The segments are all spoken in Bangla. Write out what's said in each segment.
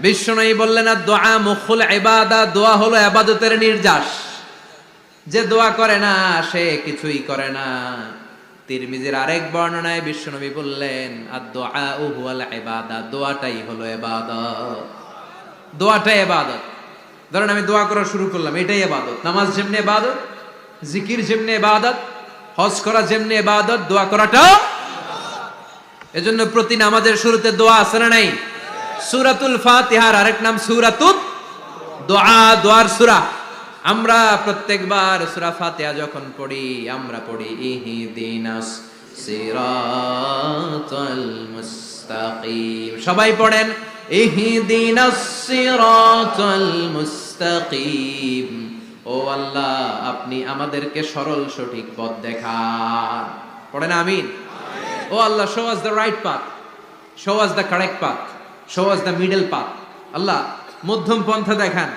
বিশ্বনবী বললেন দোয়া মুখুল ইবাদা, দোয়া হলো ইবাদতের নির্যাস। যে দোয়া করে না সে কিছুই করে না। তিরমিজির আরেক বর্ণনায় বিশ্বনবী বললেন আদ-দুআ হুয়াল ইবাদা, দোয়াটাই হলো ইবাদত। দোয়াটাই ইবাদত। ধরেন আমি দোয়া করা শুরু করলাম, এটাই ইবাদত। নামাজ যেমনি ইবাদত, জিকির যেমনি ইবাদত, হজ করা যেমনি ইবাদত, দোয়া করাটাও। এজন্য প্রতি নামাজের শুরুতে দোয়া আছে না নাই? সূরাতুল ফাতিহার আরেক নাম সূরাতুদ দোয়া, দোয়ার সূরা। আমরা প্রত্যেকবার সূরা ফাতিহা যখন পড়ি আমরা পড়ি ইহদিনাস সিরাতাল মুস্তাকিম। সবাই পড়েন ইহদিনাস সিরাতাল মুস্তাকিম। ও আল্লাহ, আপনি আমাদেরকে সরল সঠিক পথ দেখান। পড়েন আমিন। ও আল্লাহ, show us the right path, show us the correct path, show us the middle path. আল্লাহ, মধ্যম পন্থা দেখান,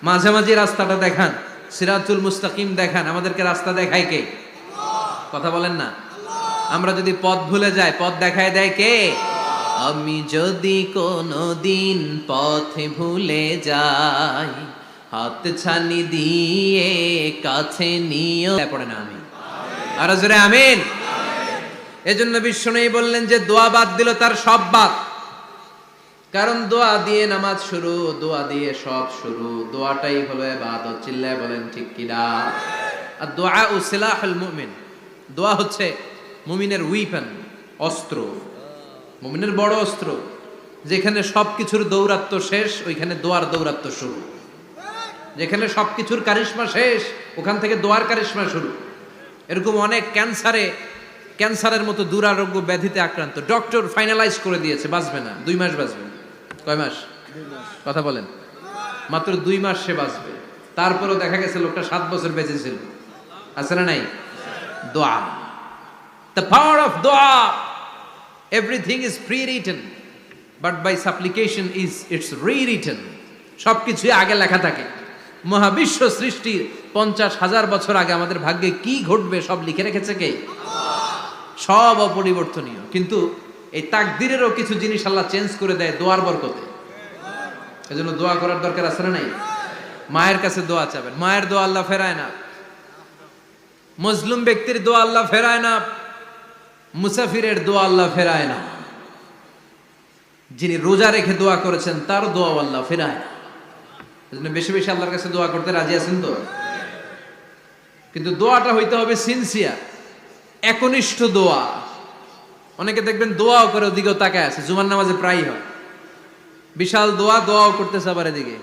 মাঝামাঝি রাস্তাটা দেখান, সিরাতুল মুস্তাকিম দেখান। আমাদেরকে রাস্তা দেখায় কে? কথা বলেন না। আমরা যদি পথ ভুলে যাই, পথ দেখায় দেয় কে? আমি যদি কোনদিন পথে ভুলে যাই, হাত ছানি দিয়ে কাছে নিও। পড়ে না আমি আর জোরে আমিন। এজন্য বিশ্বনবী বললেন যে দোয়া বাদ দিল তার সব বাদ। কারণ দোয়া দিয়ে নামাজ শুরু, দোয়া দিয়ে সব শুরু। দোয়াটাই হলো ইবাদত। চিল্লায় বলেন ঠিক কিনা? আর দোয়া ও সিলাহুল মুমিন, দোয়া হচ্ছে মুমিনের উইপন, অস্ত্র, মুমিনের বড় অস্ত্র। যেখানে সবকিছুর দৌরাত্ম্য শেষ, ওইখানে দোয়ার দৌরাত্ম্য শুরু। যেখানে সবকিছুর কারিশমা শেষ, ওখান থেকে দোয়ার কারিশমা শুরু। এরকম অনেক ক্যান্সারের মতো দুরারোগ্য ব্যাধিতে আক্রান্ত, ডক্টর ফাইনালাইজ করে দিয়েছে বাঁচবে না, 2 মাস বাঁচবে। কয় মাস? কথা বলেন। মাত্র 2 মাস সে বাঁচবে। তারপরেও দেখা গেছে লোকটা 7 বছর বেঁচে ছিল। আছে না নাই? দোয়া, the power of দোয়া। everything is pre-written but by supplication is it's rewritten. সবকিছুই আগে লেখা থাকে। মহাবিশ্ব সৃষ্টির 50,000 বছর আগে আমাদের ভাগ্যে কি ঘটবে সব লিখে রেখেছে কে? সব অপরিবর্তনীয়। কিন্তু এই তাকদিরেরও কিছু জিনিস আল্লাহ চেঞ্জ করে দেয় দোয়ার বরকতে। এজন্য দোয়া করার দরকার আছে না নাই? মায়ের কাছে দোয়া চাবেন, মায়ের দোয়া আল্লাহ ফেরায় না। মজলুম ব্যক্তির দোয়া আল্লাহ ফেরায় না। মুসাফিরের দোয়া আল্লাহ ফেরায় না। যিনি রোজা রেখে দোয়া করেছেন তার দোয়া আল্লাহ ফেরায় না। এজন্য বেশি বেশি আল্লাহর কাছে দোয়া করতে রাজি আছেন তো? কিন্তু দোয়াটা হইতে হবে সিনসিয়ার, একনিষ্ঠ দোয়া। অনেকে দেখবেন দোয়াও করে ওদিকেও তাকায় আছে, জুমার নামাজে প্রায় হয় বিশাল দোয়া, দোয়াও করতেছে আবার এদিকে।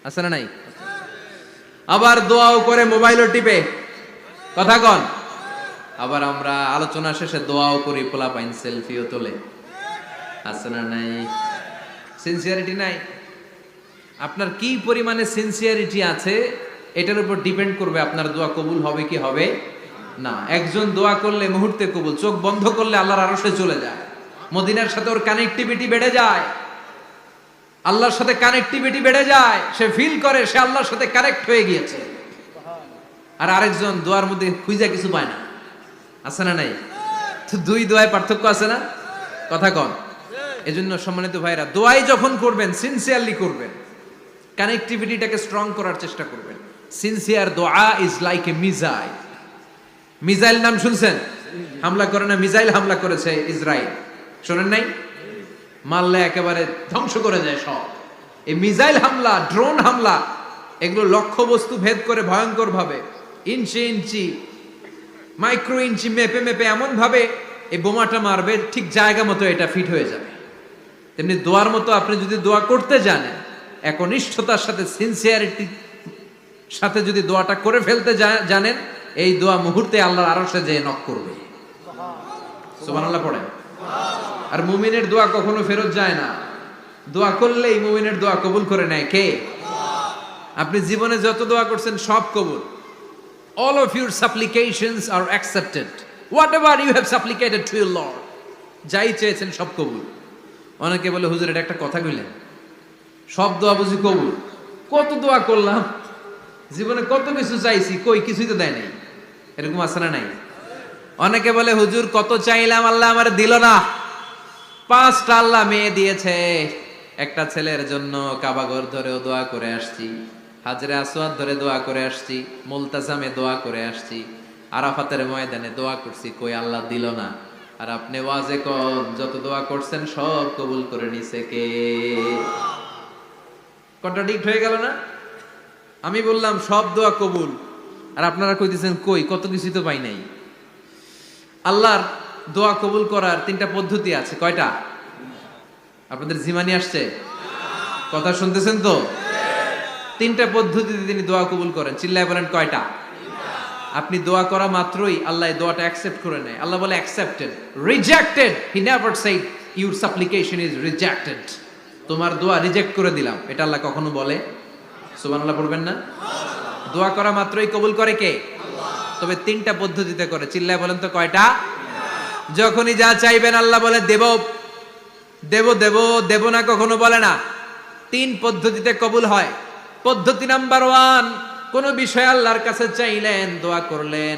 আছে না নাই? আবার দোয়াও করে মোবাইলও টিপে। কথা কন। আবার আমরা আলোচনা শেষে দোয়াও করি, পোলাপাইন সেলফিও তোলে। আছে না নাই? সিনসিয়ারিটি নাই। আপনার কি পরিমাণে সিনসিয়ারিটি আছে এটার উপর ডিপেন্ড করবে আপনার দোয়া কবুল হবে কি হবে না। একজন দোয়া করলে মুহূর্তে কবুল, চোখ বন্ধ করলে আল্লাহর আরশে চলে যায়। মদিনার সাথে ওর কানেক্টিভিটি বেড়ে যায়, আল্লাহর সাথে কানেক্টিভিটি বেড়ে যায়। সে ফিল করে সে আল্লাহর সাথে কানেক্ট হয়ে গিয়েছে। আর আরেকজন দোয়ার মধ্যে খুঁজে কিছু পায় না। আছে না নাই? তো 2 দোয়ায় পার্থক্য আছে না? কথা কন। এজন্য সম্মানিত ভাইরা, দোয়াই যখন করবেন সিনসিয়ারলি করবেন, কানেক্টিভিটিটাকে স্ট্রং করার চেষ্টা করবেন। সিনসিয়ার দোয়া is like a missile. Missile নাম শুনছেন? হামলা করে না, মিসাইল হামলা করেছে ইসরায়েল, শোনেন নাই? মারলে একেবারে ধ্বংস করে যায় সব। এই মিসাইল হামলা, ড্রোন হামলা, এগুলো লক্ষ্য বস্তু ভেদ করে ভয়ঙ্কর ভাবে, ইঞ্চি ইঞ্চি, মাইক্রো ইঞ্চি মেপে মেপে এমন ভাবে এই বোমাটা মারবে, ঠিক জায়গা মতো এটা ফিট হয়ে যাবে। তেমনি দোয়ার মতো আপনি যদি দোয়া করতে জানেন, একনিষ্ঠতার সাথে সিনসিয়ারিটির সাথে যদি দোয়াটা করে ফেলতে জানেন, এই দোয়া মুহূর্তে আল্লাহর আরশে যেয়ে নক করবে। সুবহানাল্লাহ পড়েন। আর মুমিনের দোয়া কখনো ফেরত যায় না। দোয়া করলেই মুমিনের দোয়া কবুল করে নেয় কে? আপনি জীবনে যত দোয়া করছেন সব কবুল। All of your supplications are accepted. Whatever you have supplicated to your Lord, যাই চেয়েছেন সব কবুল। অনেকে বলে হুজুর এটা একটা কথা কইলেন, সব দোয়া বুঝি কবুল? কত দোয়া করলাম, জীবনে কত কিছু চাইছি, কই কিছুই তো দেয় নাই। এরকম আছে না নাই? অনেকে বলে হুজুর কত চাইলাম আল্লাহ আমার দিল না। 5টা আল্লাহ মেয়ে দিয়েছে, একটা ছেলের জন্য কাবাঘর ধরেও দোয়া করে আসছি, হাজরে আসওয়াদ ধরে দোয়া করে আসছি, মুলতাজামে দোয়া করে আসছি, আরাফাতের ময়দানে দোয়া করছি, কই আল্লাহ দিল না। আর আপনি ওয়াজে কোন যত দোয়া করছেন সব কবুল করে নিছে কে? কন্ট্রাডিক্ট হয়ে গেল না? আমি বললাম সব দোয়া কবুল, আর আপনারা কইতেছেন কই কত কিছুই তো পাই নাই। আল্লাহর দোয়া কবুল করার 3টা পদ্ধতি আছে। কয়টা? আপনাদের জিমানি আসছে? কথা শুনতেছেন তো? 3টা পদ্ধতিতে তিনি দোয়া কবুল করেন। চিল্লায় বলেন কয়টা? আপনি দোয়া করা মাত্রই আল্লাহ এই দোয়াটা অ্যাকসেপ্ট করে নেয়। আল্লাহ বলে accepted, rejected he never shed your সাপ্লিকেশন is rejected. তোমার দোয়া রিজেক্ট করে দিলাম, এটা আল্লাহ কখনো বলে? সুবহানাল্লাহ পড়বেন না? দোয়া করা মাত্রই কবুল করে কে? তবে 3টা পদ্ধতিতে করে। চিল্লায় বলেন তো কয়টা? যখনই যা চাইবেন আল্লাহ বলে দেব দেব দেব দেব না, কখনো বলে না। 3 পদ্ধতিতে কবুল হয়। পদ্ধতি নাম্বার 1, কোন বিষয় আল্লাহর কাছে চাইলেন, দোয়া করলেন,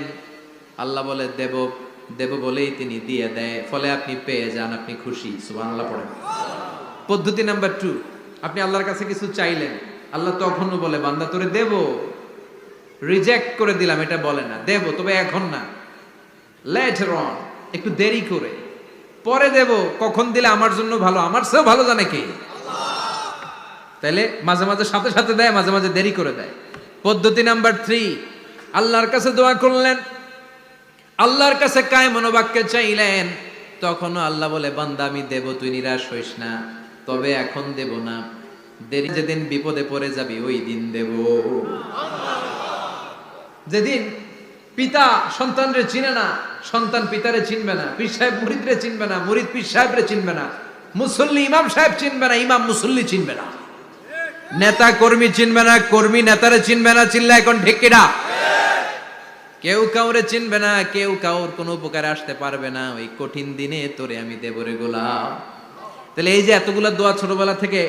আল্লাহ বলে দেব দেব বলেই তিনি দিয়ে দেয়, ফলে আপনি পেয়ে যান, আপনি খুশি। সুবহানাল্লাহ পড়েন। পদ্ধতি নাম্বার 2, আপনি আল্লাহর কাছে কিছু চাইলেন, আল্লাহ তখনও বলে বান্দা তোরে দেব, রিজেক্ট করে দিলাম এটা বলে না, দেব তবে এখন না, লেটার অন, একটু দেরি করে, পরে দেব। কখন দিলে আমার জন্য ভালো, আমার চেয়েও ভালো জানে কে? তাইলে মাঝে মাঝে সাথে সাথে দেয়, মাঝে মাঝে দেরি করে দেয়। পদ্ধতি নাম্বার 3, আল্লাহর কাছে দোয়া করলেন, আল্লাহর কাছে কায় মনোবাক্যে চাইলেন, তখনও আল্লাহ বলে বান্দা আমি দেব, তুই নিরাশ হইস না, তবে এখন দেব না, দেরি যেদিন বিপদে পড়ে যাবি ওই দিন দেব। যেদিন পিতা সন্তানরে চিনে না, সন্তান পিতারে চিনবে না, পীর সাহেব মুরিদরে চিনবে না, মুরিদ পীর সাহেবরে চিনবে না, মুসল্লি ইমাম সাহেব চিনবে না, ইমাম মুসল্লি চিনবে না, নেতা কর্মী চিনবে না, কর্মী নেতারে চিনবে না। চিল্লা এখন ঠিক কিনা? কেউ কাউরে চিনবে না, কেউ কাউর কোনো উপকারে আসতে পারবে না। ওই কঠিন দিনে তোরে আমি দেবরে গোলাম। তাহলে এই যে এতগুলা দোয়া ছোটবেলা থেকে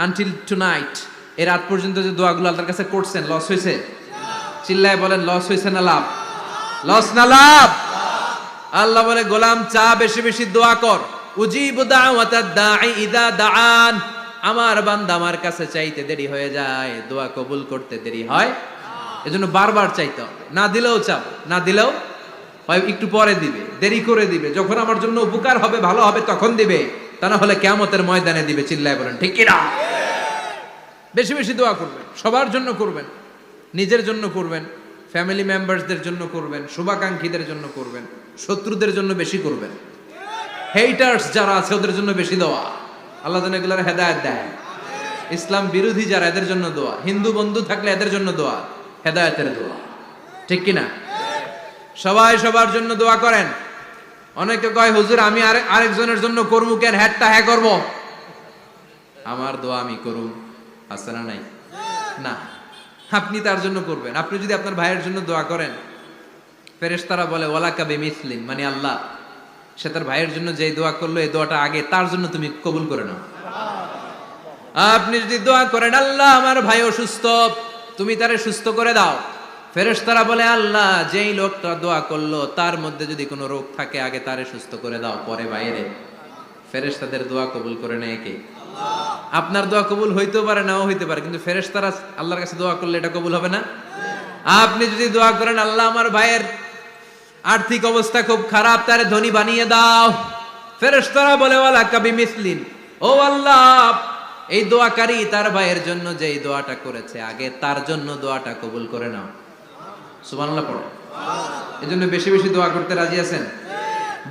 আনটিল টুনাইট, এর রাত পর্যন্ত যে দোয়াগুলো আল্লাহর কাছে করছেন, লস হয়েছে? চিল্লায় বলেন লস হয়েছে না লাভ? লস না লাভ? আল্লাহ বলে গোলাম চা বেশি বেশি দোয়া কর, উজিবু দাওয়াতাদ দাঈ ইযা দাআন। আমার বান্দা আমার কাছে চাইতে দেরি হয়ে যায়, দোয়া কবুল করতে দেরি হয়, এজন্য বারবার চাইতে হবে। না দিলেও চাও, না দিলেও হয় একটু পরে দিবে, দেরি করে দিবে, যখন আমার জন্য উপকার হবে, ভালো হবে, তখন দিবে, তা না হলে কিয়ামতের ময়দানে দিবে। চিল্লায় বলেন ঠিক কি না? বেশি বেশি দোয়া করবেন, সবার জন্য করবেন, নিজের জন্য করবেন, ফ্যামিলি মেম্বারসদের জন্য করবেন, শুভাকাঙ্ক্ষীদের জন্য করবেন, শত্রুদের জন্য বেশি করবেন, হেটার্স যারা আছে ওদের জন্য বেশি দোয়া। আল্লাহ যেন এগুলোর হেদায়েত দেয়। ইসলাম বিরোধী যারা, এদের জন্য দোয়া। হিন্দু বন্ধু থাকলে এদের জন্য দোয়া, হেদায়েতের দোয়া। ঠিক কিনা? সবাই সবার জন্য দোয়া করেন। অনেকে কয় হুজুর আমি আরেকজনের জন্য করবো কেন, হ্যাটটা হ্যাঁ করবো, আমার দোয়া আমি করুম, আছে না নাই? না, আপনি তার জন্য করবেন। আপনি যদি আপনার ভাইয়ের জন্য দোয়া করেন, ফেরেশতারা বলে ওয়ালাকা বিমিসলিন, মানে আল্লাহ সে তার ভাইয়ের জন্য যেই দোয়া করলো এই দোয়াটা আগে তার জন্য তুমি কবুল করে নাও। আপনি যদি দোয়া করেন আল্লাহ আমার ভাই অসুস্থ, তুমি তারে সুস্থ করে দাও, ফেরেশতারা বলে আল্লাহ যেই লোকটা দোয়া করলো তার মধ্যে যদি কোনো রোগ থাকে আগে তারে সুস্থ করে দাও, পরে বাইরে। ফেরেশতাদের দোয়া কবুল করে নেয় কে? আল্লাহ। আপনার দোয়া কবুল হইতেও পারে, নাও হইতে পারে, কিন্তু ফেরেশতারা আল্লাহর কাছে দোয়া করলে এটা কবুল হবে না? আপনি যদি দোয়া করেন আল্লাহ আমার ভাইয়ের আর্থিক অবস্থা খুব খারাপ, তারে ধনী বানিয়ে দাও, ফেরেশতারা বলে ওয়ালাকা বিমিসলিন, ও আল্লাহ এই দোয়াকারী তার ভাইয়ের জন্য যেই দোয়াটা করেছে আগে তার জন্য দোয়াটা কবুল করে নাও। সুবহানাল্লাহ পড়ে। এজন্য বেশি বেশি দোয়া করতে রাজি আছেন?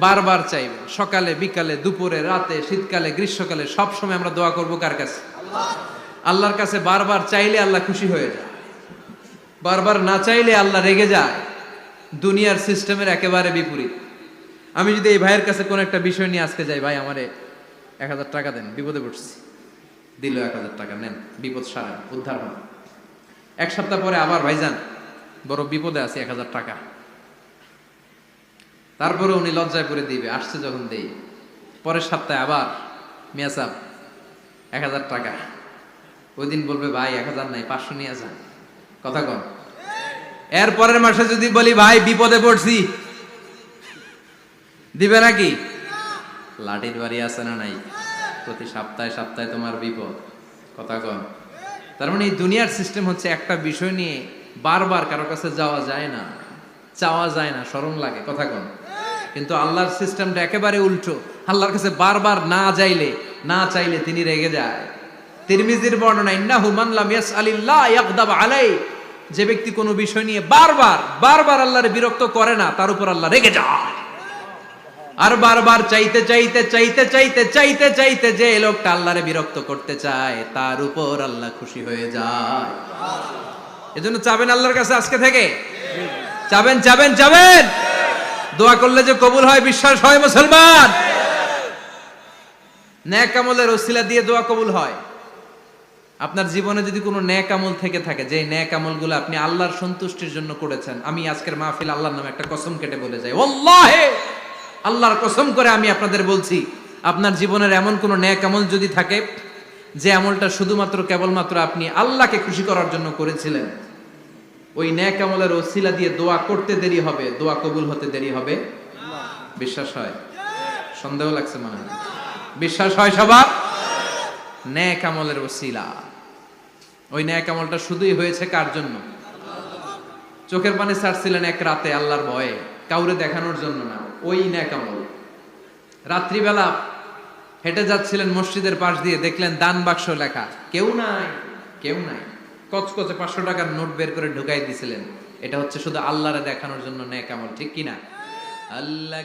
বারবার চাইবেন, সকালে বিকালে দুপুরে রাতে শীতকালে গ্রীষ্মকালে সব সময় আমরা দোয়া করব কার কাছে? আল্লাহর কাছে। বারবার চাইলে আল্লাহ খুশি হয়ে যায়, বারবার না চাইলে আল্লাহ রেগে যায়। দুনিয়ার সিস্টেমের একেবারে বিপরীত। আমি যদি এই ভাইয়ের কাছে কোন একটা বিষয় নিয়ে আজকে যাই, ভাই আমারে 1000 টাকা দেন, বিপদে পড়ছি, দিল 1000 টাকা, নেন, বিপদ সারা, উদ্ধার হন। এক সপ্তাহ পরে আবার ভাইজান বড় বিপদে আছে, 1000 টাকা, তারপরে উনি লজ্জায় পড়ে দিবে, আসছে যখন দেই। পরের সপ্তাহে আবার মিয়া সাহেব 1000 টাকা, ওই দিন বলবে ভাই 1000 নাই, 500 নিয়ে যান, কথা কন। এর পরের মাসে যদি বলি ভাই বিপদে পড়ছি, দিবে নাকি? লাঠির বাড়ি আছে না নাই? প্রতি সপ্তাহে সপ্তাহে তোমার বিপদ, কথা কন। তার মানে এই দুনিয়ার সিস্টেম হচ্ছে একটা বিষয় নিয়ে বারবার কারো কাছে যাওয়া যায় না, চাওয়া যায় না, শরম লাগে, কথা কন। কিন্তু আল্লাহর সিস্টেমটা একেবারে উল্টো। আল্লাহর কাছে বারবার না চাইলে তিনি রেগে যায়। তিরমিজির বর্ণনা, ইন্নাহু মান লাম ইয়াসআলিল্লাহ ইয়াগদাব আলাইহি, যে ব্যক্তি কোনো বিষয় নিয়ে বারবার আল্লাহর বিরক্ত করে না, তার উপর আল্লাহ রেগে যায়। আর বারবার চাইতে যে লোকটা আল্লাহরে বিরক্ত করতে চায়, তার উপর আল্লাহ খুশি হয়ে যায়। এজন্য চাবেন আল্লাহর কাছে আজকে থেকে, চাবেন। দোয়া করলে যে কবুল হয় বিশ্বাস হয় মুসলমান। নেক আমলের ওসিলা দিয়ে দোয়া কবুল হয়। আপনার জীবনে যদি কোনো নেক আমল থেকে থাকে, যে নেক আমলগুলো আপনি আল্লাহর সন্তুষ্টির জন্য করেছেন, আমি আজকের মাহফিল আল্লাহর নামে একটা কসম কেটে বলে যাই, ওয়াল্লাহি আল্লাহর কসম করে আমি আপনাদের বলছি, আপনার জীবনের এমন কোনো নেক আমল যদি থাকে, যে আমলটা শুধুমাত্র কেবলমাত্র আপনি আল্লাহকে খুশি করার জন্য করেছিলেন, ওই নেক আমলের ওসিলা দিয়ে দোয়া করতে দেরি হবে, দোয়া কবুল হতে দেরি হবে। বিশ্বাস হয়? সন্দেহ লাগছে মনে হয়। বিশ্বাস হয় সবার? নেক আমলের ওসিলা, ওই নেক আমলটা শুধুই হয়েছে কার জন্য? চোখের পানি ছাড়ছিলেন এক রাতে আল্লাহর ভয়ে, কাউরে দেখানোর জন্য না। ওই নেক আমল। রাত্রিবেলা হেঁটে যাচ্ছিলেন মসজিদের পাশ দিয়ে, দেখলেন দান বাক্স লেখা, কেউ নাই, কচকচে 500 টাকার নোট বের করে ঢুকাই দিছিলেন। এটা হচ্ছে শুধু আল্লাহরে দেখানোর জন্য নেক আমল, ঠিক কিনা? আল্লাহ